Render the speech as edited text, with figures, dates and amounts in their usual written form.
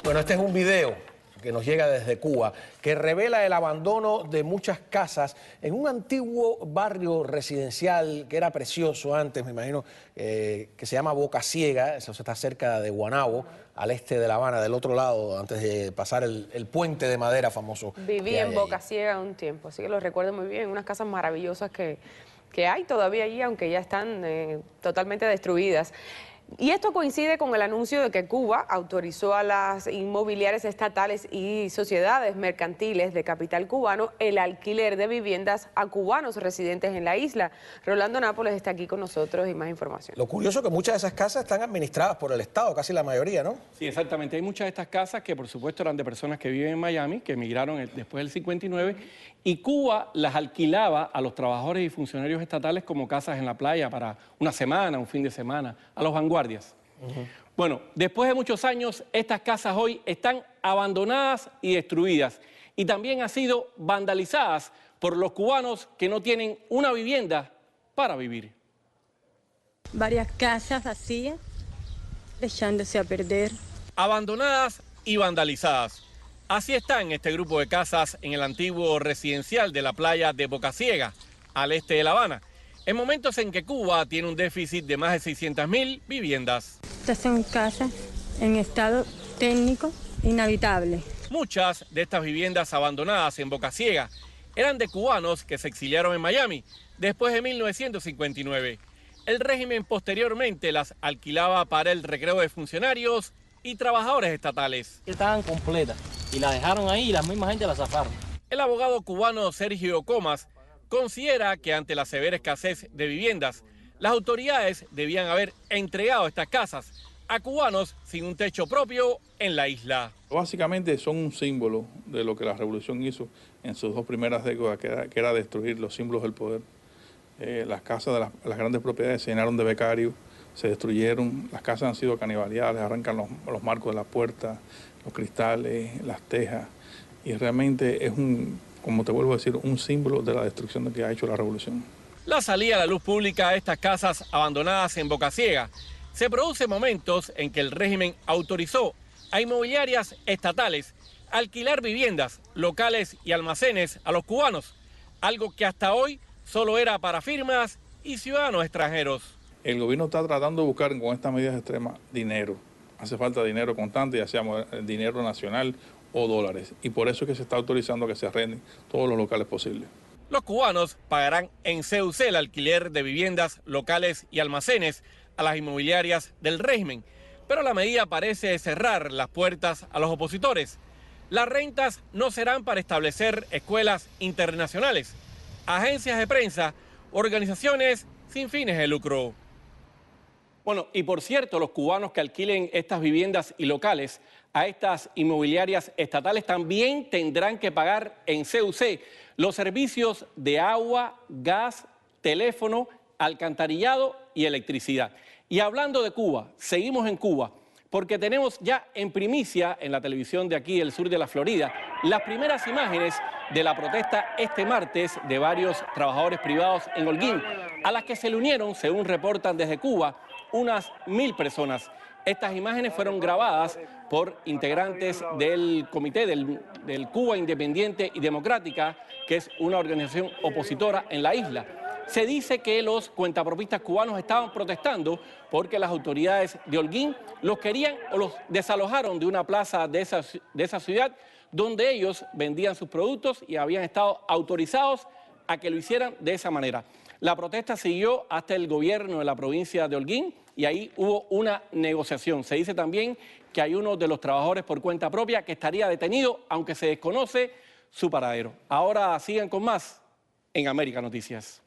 Bueno, este es un video que nos llega desde Cuba, que revela el abandono de muchas casas en un antiguo barrio residencial que era precioso antes, me imagino, que se llama Boca Ciega. Eso está cerca de Guanabo, al este de La Habana, del otro lado, antes de pasar el puente de madera famoso. Viví en Boca Ciega un tiempo, así que lo recuerdo muy bien, unas casas maravillosas que hay todavía allí, aunque ya están totalmente destruidas. Y esto coincide con el anuncio de que Cuba autorizó a las inmobiliarias estatales y sociedades mercantiles de capital cubano el alquiler de viviendas a cubanos residentes en la isla. Rolando Nápoles está aquí con nosotros y más información. Lo curioso es que muchas de esas casas están administradas por el Estado, casi la mayoría, ¿no? Sí, exactamente. Hay muchas de estas casas que por supuesto eran de personas que viven en Miami, que emigraron después del 59, y Cuba las alquilaba a los trabajadores y funcionarios estatales como casas en la playa para una semana, un fin de semana, a los vanguardias. Bueno, después de muchos años, estas casas hoy están abandonadas y destruidas, y también han sido vandalizadas por los cubanos que no tienen una vivienda para vivir. Varias casas vacías, echándose a perder. Abandonadas y vandalizadas. Así está en este grupo de casas en el antiguo residencial de la playa de Boca Ciega, al este de La Habana, en momentos en que Cuba tiene un déficit de más de 600.000 viviendas. Estas son casas en estado técnico inhabitable. Muchas de estas viviendas abandonadas en Boca Ciega eran de cubanos que se exiliaron en Miami después de 1959. El régimen posteriormente las alquilaba para el recreo de funcionarios y trabajadores estatales. Estaban completas y la dejaron ahí y la misma gente la zafaron. El abogado cubano Sergio Comas considera que ante la severa escasez de viviendas, las autoridades debían haber entregado estas casas a cubanos sin un techo propio en la isla. Básicamente son un símbolo de lo que la revolución hizo en sus dos primeras décadas, que era destruir los símbolos del poder. Las casas de las grandes propiedades se llenaron de becarios, se destruyeron, las casas han sido canibaleadas, arrancan los marcos de la puerta, los cristales, las tejas, y realmente es como te vuelvo a decir, un símbolo de la destrucción que ha hecho la revolución. La salida a la luz pública de estas casas abandonadas en Boca Ciega se produce en momentos en que el régimen autorizó a inmobiliarias estatales a alquilar viviendas, locales y almacenes a los cubanos, algo que hasta hoy solo era para firmas y ciudadanos extranjeros. El gobierno está tratando de buscar con estas medidas extremas dinero. Hace falta dinero constante, ya sea dinero nacional o dólares. Y por eso es que se está autorizando que se arrenden todos los locales posibles. Los cubanos pagarán en CUC el alquiler de viviendas, locales y almacenes a las inmobiliarias del régimen. Pero la medida parece cerrar las puertas a los opositores. Las rentas no serán para establecer escuelas internacionales, agencias de prensa, organizaciones sin fines de lucro. Bueno, y por cierto, los cubanos que alquilen estas viviendas y locales a estas inmobiliarias estatales también tendrán que pagar en CUC los servicios de agua, gas, teléfono, alcantarillado y electricidad. Y hablando de Cuba, seguimos en Cuba, porque tenemos ya en primicia en la televisión de aquí, el sur de la Florida, las primeras imágenes de la protesta este martes de varios trabajadores privados en Holguín, a las que se le unieron, según reportan desde Cuba, unas 1000 personas. Estas imágenes fueron grabadas por integrantes del comité del Cuba Independiente y Democrática, que es una organización opositora en la isla. Se dice que los cuentapropistas cubanos estaban protestando porque las autoridades de Holguín los querían o los desalojaron de una plaza de esa ciudad donde ellos vendían sus productos y habían estado autorizados a que lo hicieran de esa manera. La protesta siguió hasta el gobierno de la provincia de Holguín y ahí hubo una negociación. Se dice también que hay uno de los trabajadores por cuenta propia que estaría detenido, aunque se desconoce su paradero. Ahora sigan con más en América Noticias.